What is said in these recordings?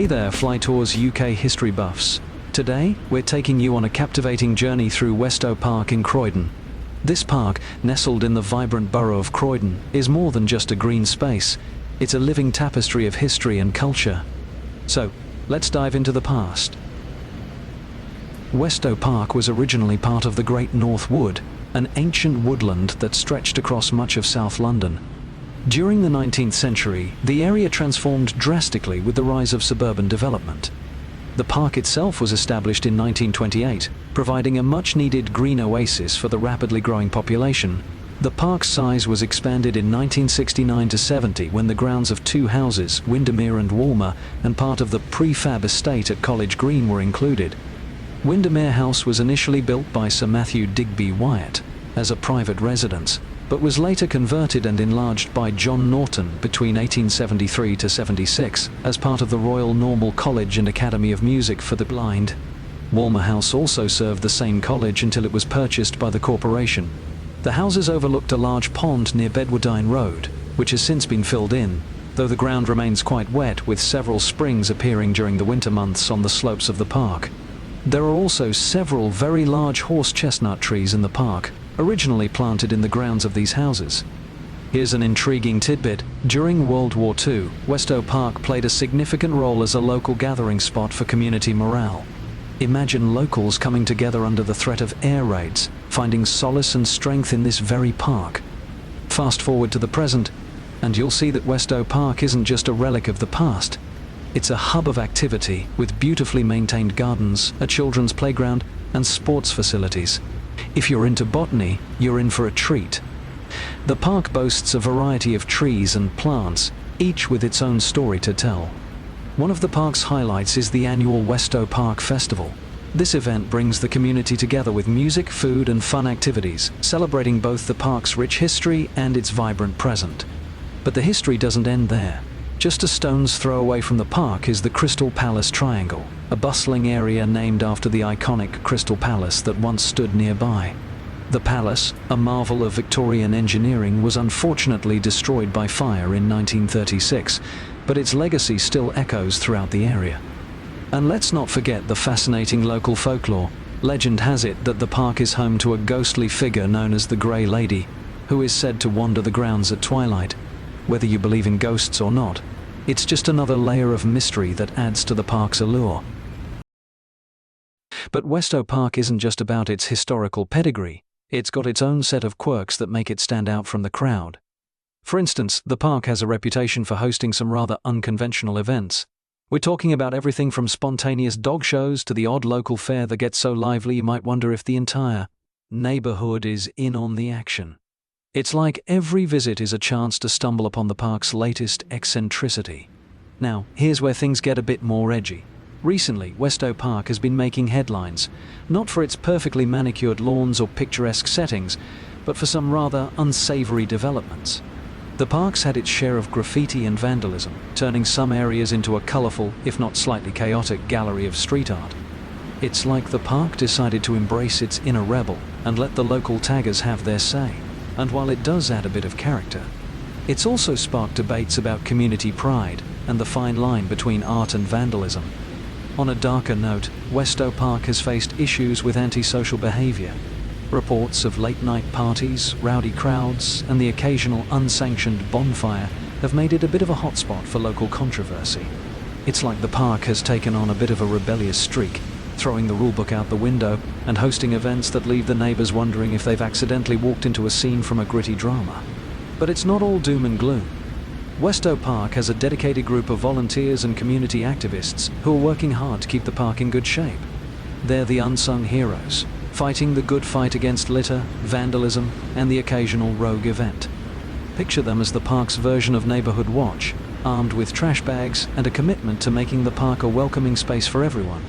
Hey there, Fly Tours UK history buffs. Today, we're taking you on a captivating journey through Westow Park in Croydon. This park, nestled in the vibrant borough of Croydon, is more than just a green space. It's a living tapestry of history and culture. So, let's dive into the past. Westow Park was originally part of the Great North Wood, an ancient woodland that stretched across much of South London. During the 19th century, the area transformed drastically with the rise of suburban development. The park itself was established in 1928, providing a much-needed green oasis for the rapidly growing population. The park's size was expanded in 1969 to 70 when the grounds of two houses, Windermere and Walmer, and part of the prefab estate at College Green were included. Windermere House was initially built by Sir Matthew Digby Wyatt as a private residence, but was later converted and enlarged by John Norton between 1873 to 76 as part of the Royal Normal College and Academy of Music for the Blind. Walmer House also served the same college until it was purchased by the corporation. The houses overlooked a large pond near Bedwardine Road, which has since been filled in, though the ground remains quite wet with several springs appearing during the winter months on the slopes of the park. There are also several very large horse chestnut trees in the park, originally planted in the grounds of these houses. Here's an intriguing tidbit. During World War II, Westow Park played a significant role as a local gathering spot for community morale. Imagine locals coming together under the threat of air raids, finding solace and strength in this very park. Fast forward to the present, and you'll see that Westow Park isn't just a relic of the past. It's a hub of activity with beautifully maintained gardens, a children's playground, and sports facilities. If you're into botany, you're in for a treat. The park boasts a variety of trees and plants, each with its own story to tell. One of the park's highlights is the annual Westow Park Festival. This event brings the community together with music, food, and fun activities, celebrating both the park's rich history and its vibrant present. But the history doesn't end there. Just a stone's throw away from the park is the Crystal Palace Triangle, a bustling area named after the iconic Crystal Palace that once stood nearby. The palace, a marvel of Victorian engineering, was unfortunately destroyed by fire in 1936, but its legacy still echoes throughout the area. And let's not forget the fascinating local folklore. Legend has it that the park is home to a ghostly figure known as the Grey Lady, who is said to wander the grounds at twilight. Whether you believe in ghosts or not, it's just another layer of mystery that adds to the park's allure. But Westow Park isn't just about its historical pedigree. It's got its own set of quirks that make it stand out from the crowd. For instance, the park has a reputation for hosting some rather unconventional events. We're talking about everything from spontaneous dog shows to the odd local fair that gets so lively you might wonder if the entire neighborhood is in on the action. It's like every visit is a chance to stumble upon the park's latest eccentricity. Now, here's where things get a bit more edgy. Recently, Westow Park has been making headlines, not for its perfectly manicured lawns or picturesque settings, but for some rather unsavory developments. The park's had its share of graffiti and vandalism, turning some areas into a colorful, if not slightly chaotic, gallery of street art. It's like the park decided to embrace its inner rebel and let the local taggers have their say. And while it does add a bit of character, it's also sparked debates about community pride and the fine line between art and vandalism. On a darker note, Westow Park has faced issues with antisocial behavior. Reports of late-night parties, rowdy crowds, and the occasional unsanctioned bonfire have made it a bit of a hotspot for local controversy. It's like the park has taken on a bit of a rebellious streak, throwing the rulebook out the window and hosting events that leave the neighbors wondering if they've accidentally walked into a scene from a gritty drama. But it's not all doom and gloom. Westow Park has a dedicated group of volunteers and community activists who are working hard to keep the park in good shape. They're the unsung heroes, fighting the good fight against litter, vandalism, and the occasional rogue event. Picture them as the park's version of Neighborhood Watch, armed with trash bags and a commitment to making the park a welcoming space for everyone.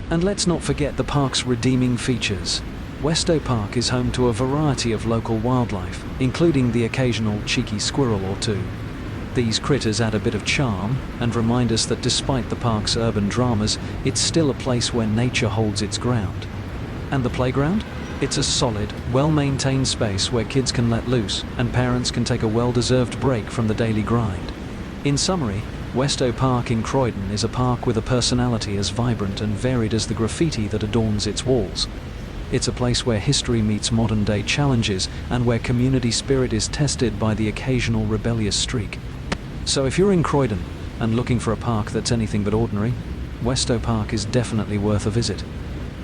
And let's not forget the park's redeeming features. Westow Park is home to a variety of local wildlife, including the occasional cheeky squirrel or two. These critters add a bit of charm and remind us that despite the park's urban dramas, it's still a place where nature holds its ground. And the playground? It's a solid, well-maintained space where kids can let loose and parents can take a well-deserved break from the daily grind. In summary, Westow Park in Croydon is a park with a personality as vibrant and varied as the graffiti that adorns its walls. It's a place where history meets modern-day challenges and where community spirit is tested by the occasional rebellious streak. So if you're in Croydon and looking for a park that's anything but ordinary, Westow Park is definitely worth a visit.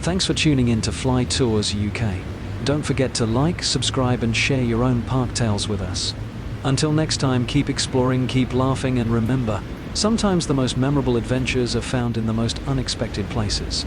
Thanks for tuning in to Fly Tours UK. Don't forget to like, subscribe and share your own park tales with us. Until next time, keep exploring, keep laughing, and remember, sometimes the most memorable adventures are found in the most unexpected places.